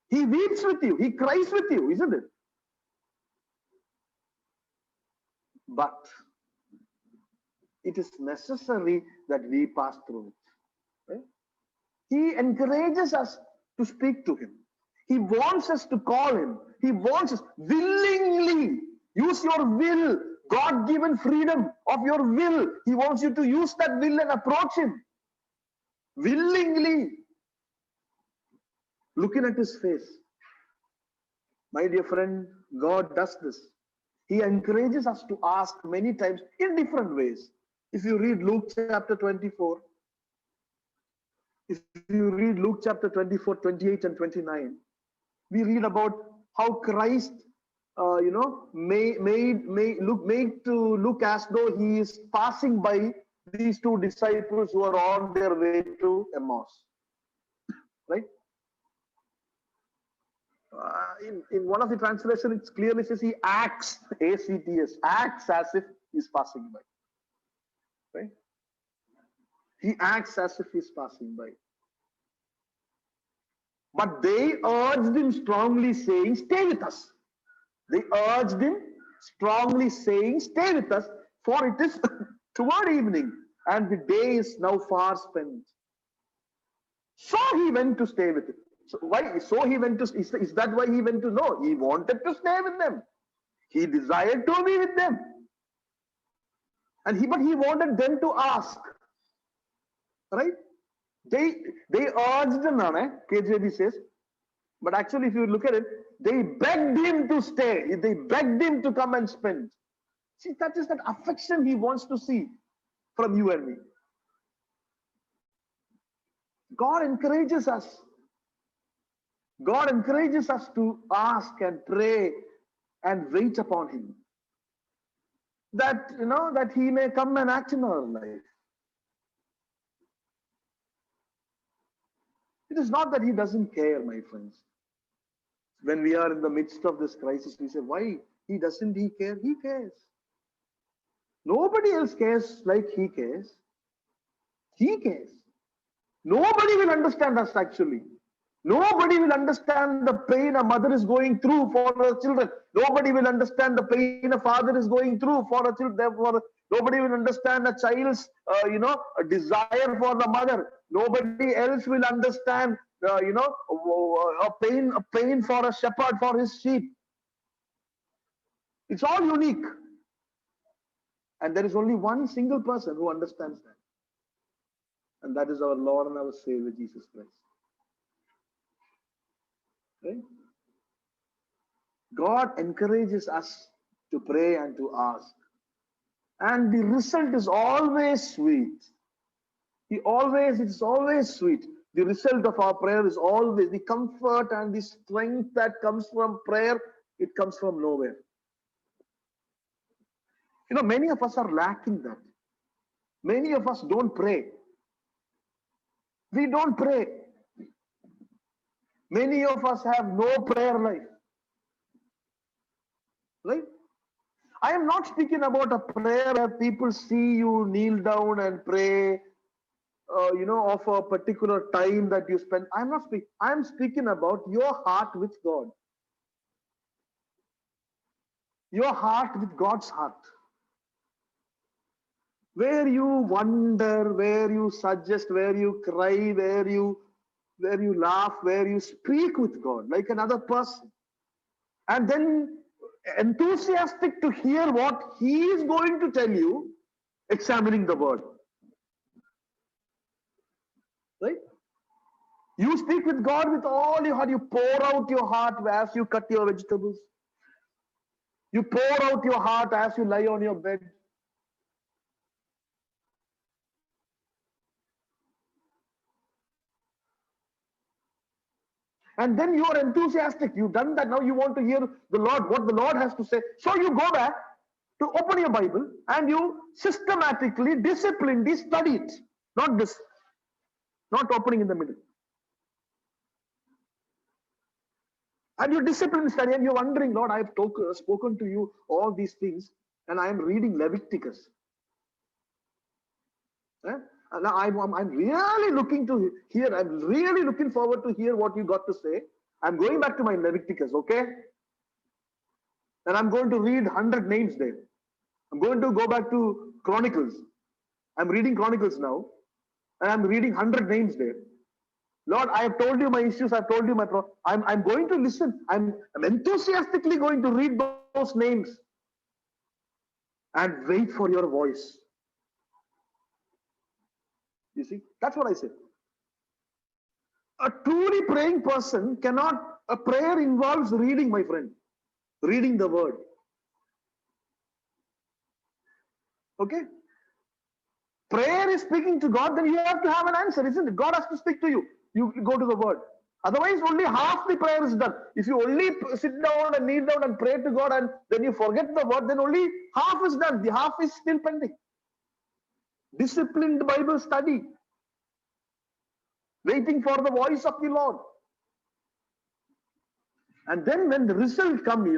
He weeps with you. He cries with you, isn't it? But it is necessary that we pass through it. Right? He encourages us to speak to him. He wants us to call him. He wants us willingly. Use your will, God-given freedom of your will. He wants you to use that will and approach him willingly, looking at his face. My dear friend, God does this. He encourages us to ask many times in different ways. If you read Luke chapter 24, if you read Luke chapter 24, 28 and 29, we read about how Christ, made to look as though he is passing by these two disciples who are on their way to Emmaus, right? In one of the translations, it clearly says he acts, A-C-T-S, acts as if he's passing by, right? He acts as if he's passing by. But they urged him strongly, saying, stay with us. They urged him strongly, saying, stay with us, for it is toward evening, and the day is now far spent. So he went to stay with him. So why? So he went to, is that why he went to? No, he wanted to stay with them. He desired to be with them. But he wanted them to ask. Right? They urged him, KJV says. But actually, if you look at it, they begged him to stay. They begged him to come and spend. See, that is that affection he wants to see from you and me. God encourages us. God encourages us to ask and pray and wait upon him. That, that he may come and act in our life. It is not that he doesn't care, my friends. When we are in the midst of this crisis, we say, why? Doesn't he care? He cares. Nobody else cares like he cares. He cares. Nobody will understand us actually. Nobody will understand the pain a mother is going through for her children. Nobody will understand the pain a father is going through for a children. Nobody will understand a child's, a desire for the mother. Nobody else will understand, a pain for a shepherd for his sheep. It's all unique. And there is only one single person who understands that. And that is our Lord and our Savior, Jesus Christ. Right? God encourages us to pray and to ask. And the result is always sweet. It's always sweet. The result of our prayer is always the comfort and the strength that comes from prayer. It comes from nowhere. You know, many of us are lacking that. Many of us don't pray. We don't pray. Many of us have no prayer life. Right? I am not speaking about a prayer where people see you kneel down and pray, of a particular time that you spend. I'm not speaking. I'm speaking about your heart with God. Your heart with God's heart. Where you wonder, where you suggest, where you cry, where you laugh, where you speak with God like another person. And then enthusiastic to hear what He is going to tell you, examining the word. Right? You speak with God with all your heart. You pour out your heart as you cut your vegetables. You pour out your heart as you lie on your bed. And then you are enthusiastic. You've done that. Now you want to hear the Lord, what the Lord has to say. So you go back to open your Bible and you systematically, disciplinedly study it. Not this. Not opening in the middle. And you discipline study and you're wondering, Lord, I've spoken to you all these things and I am reading Leviticus. And I'm really looking to hear, I'm really looking forward to hear what you got to say. I'm going back to my Leviticus, okay? And I'm going to read 100 names there. I'm going to go back to Chronicles. I'm reading Chronicles now. And I'm reading 100 names there. Lord, I have told you my issues. I've told you my problem. I'm going to listen. I'm enthusiastically going to read those names and wait for your voice. You see, that's what I said. A truly praying person cannot, a prayer involves reading, my friend. Reading the word. Okay? Prayer is speaking to God, then you have to have an answer, isn't it? God has to speak to you. You go to the word. Otherwise, only half the prayer is done. If you only sit down and kneel down and pray to God and then you forget the word, then only half is done. The half is still pending. Disciplined Bible study. Waiting for the voice of the Lord. And then when the result comes,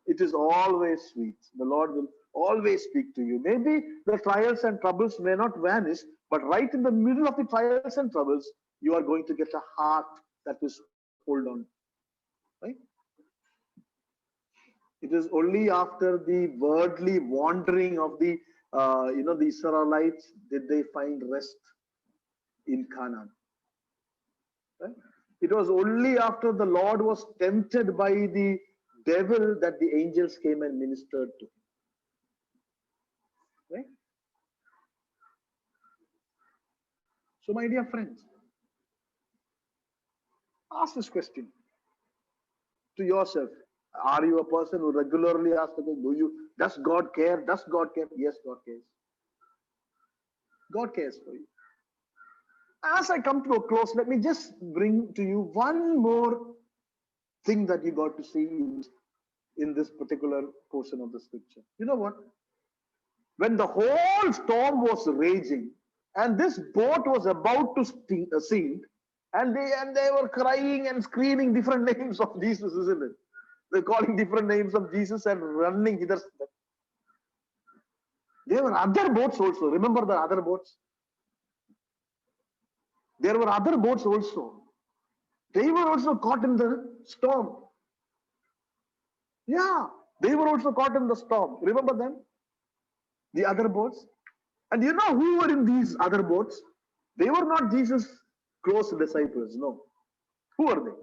it is always sweet. The Lord will always speak to you. Maybe the trials and troubles may not vanish, but right in the middle of the trials and troubles, you are going to get a heart that is hold on. Right? It is only after the worldly wandering of the Israelites did they find rest in Canaan. Right? It was only after the Lord was tempted by the devil that the angels came and ministered to him. Right? So, my dear friends, ask this question to yourself. Are you a person who regularly asks the question, does God care? Does God care? Yes, God cares. God cares for you. As I come to a close, let me just bring to you one more thing that you got to see in this particular portion of the scripture. You know what? When the whole storm was raging and this boat was about to sink, and they were crying and screaming different names of Jesus, isn't it? They're calling different names of Jesus and running hither. There were other boats also. Remember the other boats? There were other boats also. They were also caught in the storm. Yeah, they were also caught in the storm. Remember them? The other boats. And you know who were in these other boats? They were not Jesus' close disciples. No. Who were they?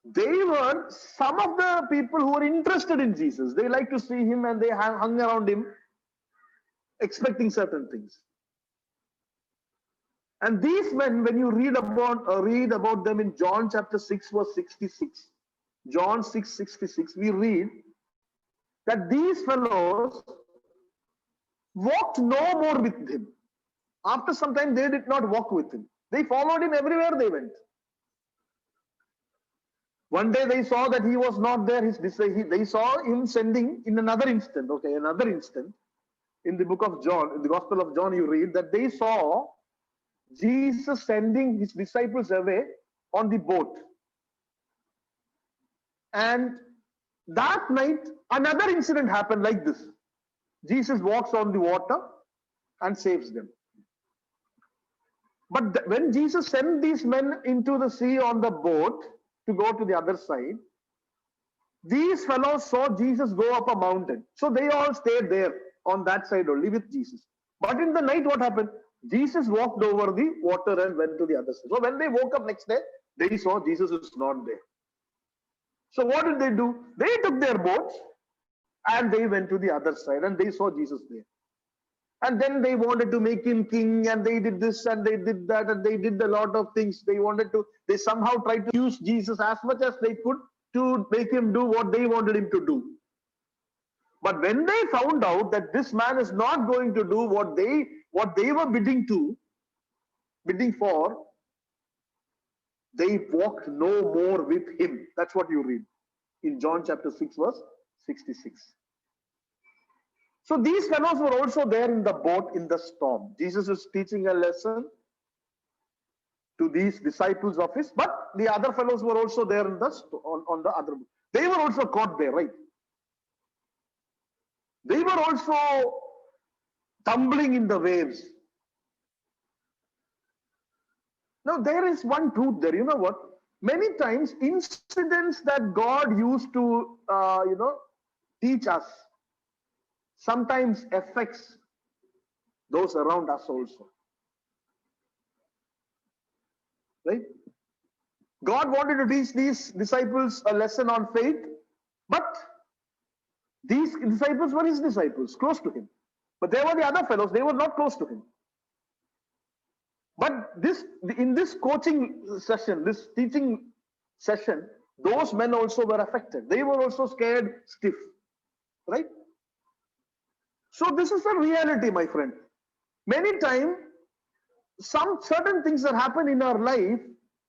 They were some of the people who were interested in Jesus. They liked to see him and they hung around him, expecting certain things. And these men, when you read about them in John chapter 6, verse 66, John 6:66, we read that these fellows walked no more with him. After some time, they did not walk with him. They followed him everywhere they went. One day they saw that he was not there. They saw him sending in another instant. Okay, another instant. In the book of John, in the Gospel of John, you read that they saw Jesus sending his disciples away on the boat. And that night, another incident happened like this. Jesus walks on the water and saves them. But when Jesus sent these men into the sea on the boat to go to the other side, these fellows saw Jesus go up a mountain. So they all stayed there on that side only with Jesus. But in the night, what happened? Jesus walked over the water and went to the other side. So when they woke up next day, they saw Jesus is not there. So what did they do? They took their boats and they went to the other side and they saw Jesus there. And then they wanted to make him king, and they did this and they did that, and they did a lot of things. They somehow tried to use Jesus as much as they could to make him do what they wanted him to do. But when they found out that this man is not going to do what they were bidding for, they walked no more with him. That's what you read in John chapter 6, verse 66. So these fellows were also there in the boat in the storm. Jesus is teaching a lesson to these disciples of his, but the other fellows were also there in on the other boat. They were also caught there, right? They were also tumbling in the waves. Now there is one truth there. You know what? Many times incidents that God used to teach us sometimes affects those around us also. Right? God wanted to teach these disciples a lesson on faith, but these disciples were his disciples, close to him. But there were the other fellows, they were not close to him. But in this coaching session, this teaching session, those men also were affected. They were also scared stiff. Right? So this is a reality, my friend. Many times, some certain things that happen in our life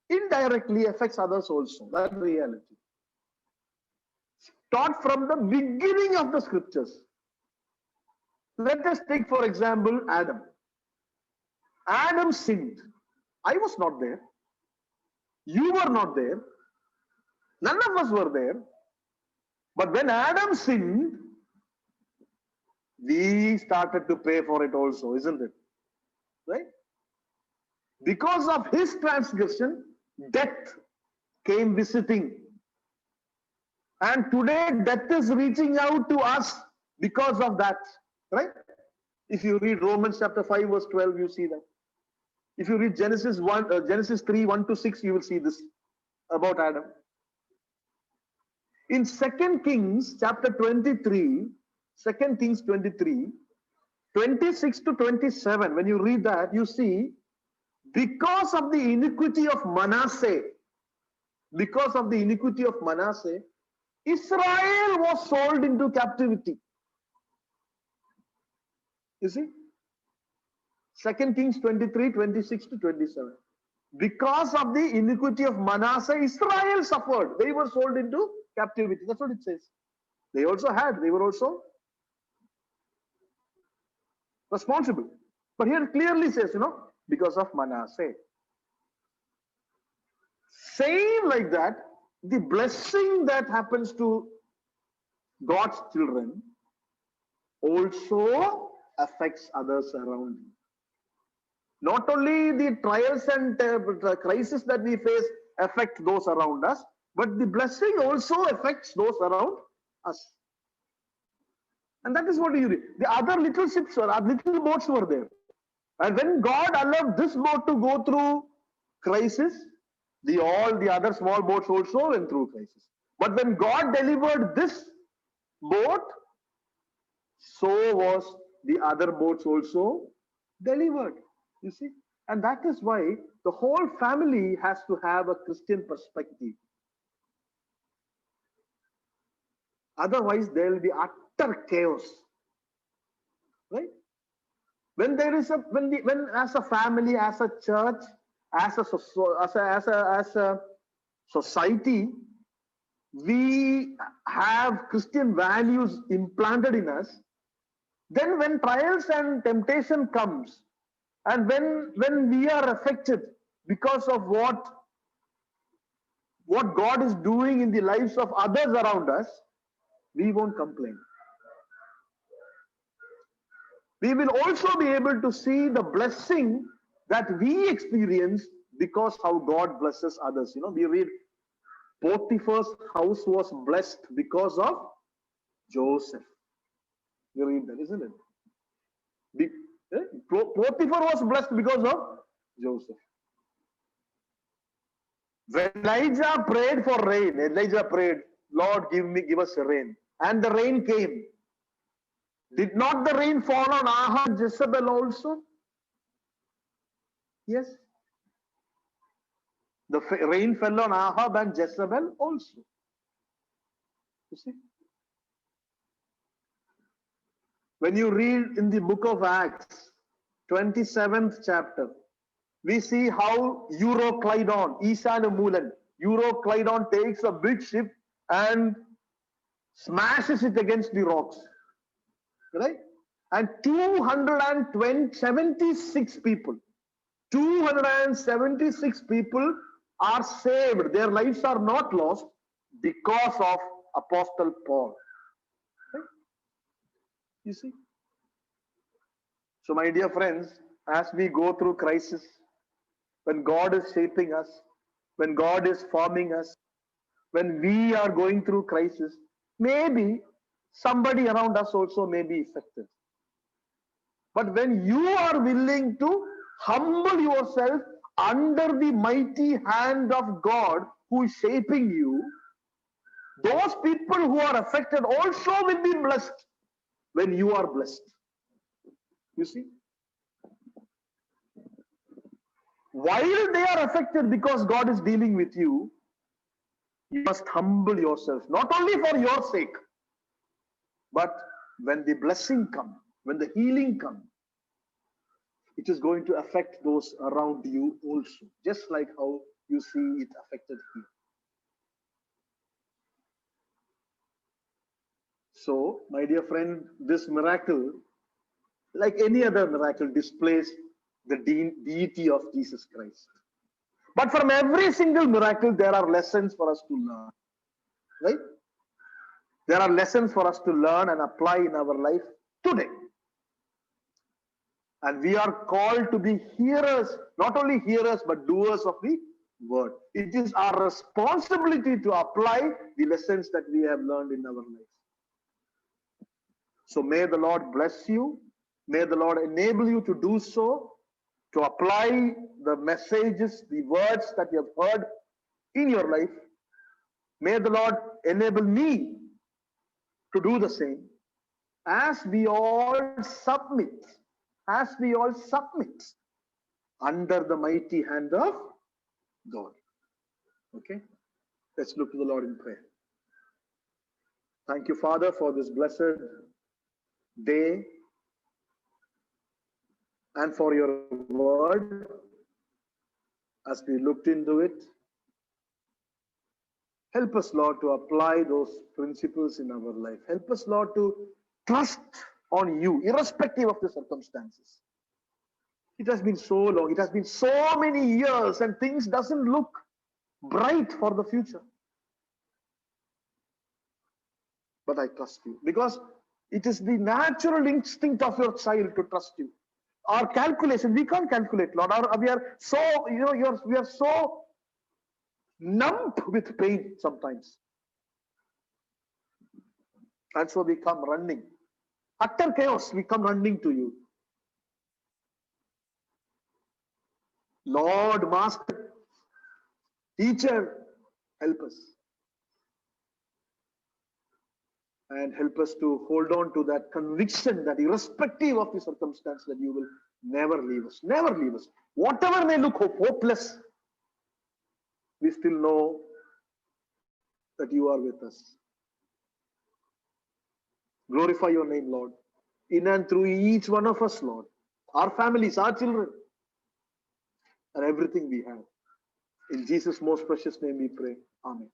indirectly affects others also. That reality. Start from the beginning of the scriptures. Let us take, for example, Adam. Adam sinned. I was not there. You were not there. None of us were there. But when Adam sinned, we started to pay for it also, isn't it? Right? Because of his transgression, death came visiting. And today, death is reaching out to us because of that. Right? If you read Romans chapter 5, verse 12, you see that. If you read Genesis 3, 1 to 6, you will see this about Adam. In 2 Kings chapter 23, 2 Kings 23, 26 to 27, when you read that, you see, because of the iniquity of Manasseh, Israel was sold into captivity. You see? 2 Kings 23, 26 to 27. Because of the iniquity of Manasseh, Israel suffered. They were sold into captivity. That's what it says. They were also responsible. But here it clearly says, because of Manasseh. Same like that, the blessing that happens to God's children also affects others around you. Not only the trials and crises that we face affect those around us, but the blessing also affects those around us. And that is what you read. The other little ships little boats were there. And when God allowed this boat to go through crisis, all the other small boats also went through crisis. But when God delivered this boat, so was the other boats also delivered. You see? And that is why the whole family has to have a Christian perspective. Otherwise, there will be utter chaos. Right? When there is a when as a family, as a church, as a society, we have Christian values implanted in us, then when trials and temptation comes, and when we are affected because of what God is doing in the lives of others around us, we won't complain. We will also be able to see the blessing that we experience because how God blesses others. You know, we read Potiphar's house was blessed because of Joseph. We read that, isn't it? Potiphar was blessed because of Joseph. When Elijah prayed for rain, Elijah prayed, Lord, give us rain. And the rain came. Did not the rain fall on Ahab and Jezebel also? Yes. The rain fell on Ahab and Jezebel also. You see? When you read in the book of Acts, 27th chapter, we see how Euroclydon, Isanamulan, Euroclydon takes a big ship and smashes it against the rocks. Right? And 276 people, 276 people are saved. Their lives are not lost because of Apostle Paul. Right? You see? So, my dear friends, as we go through crisis, when God is shaping us, when God is forming us, when we are going through crisis, maybe somebody around us also may be affected. But when you are willing to humble yourself under the mighty hand of God who is shaping you, those people who are affected also will be blessed when you are blessed. You see? While they are affected because God is dealing with you, you must humble yourself, not only for your sake, but when the blessing comes, when the healing comes, it is going to affect those around you also, just like how you see it affected here. So, my dear friend, this miracle, like any other miracle, displays the deity of Jesus Christ. But from every single miracle, there are lessons for us to learn. Right? There are lessons for us to learn and apply in our life today. And we are called to be hearers, not only hearers, but doers of the word. It is our responsibility to apply the lessons that we have learned in our life. So may the Lord bless you. May the Lord enable you to do so, to apply the messages, the words that you have heard in your life. May the Lord enable me to do the same as we all submit under the mighty hand of God. Okay? Let's look to the Lord in prayer. Thank you, Father, for this blessed day and for your word as we looked into it. Help us, Lord, to apply those principles in our life. Help us, Lord, to trust on you, irrespective of the circumstances. It has been so long. It has been so many years and things doesn't look bright for the future. But I trust you because it is the natural instinct of your child to trust you. Our calculation, we can't calculate, Lord. We are so, we are so numb with pain sometimes. And so we come running. Utter chaos, we come running to you. Lord, Master, Teacher, help us. And help us to hold on to that conviction that irrespective of the circumstance that you will never leave us. Never leave us. Whatever may look hopeless, we still know that you are with us. Glorify your name, Lord, in and through each one of us, Lord, our families, our children, and everything we have. In Jesus' most precious name we pray. Amen.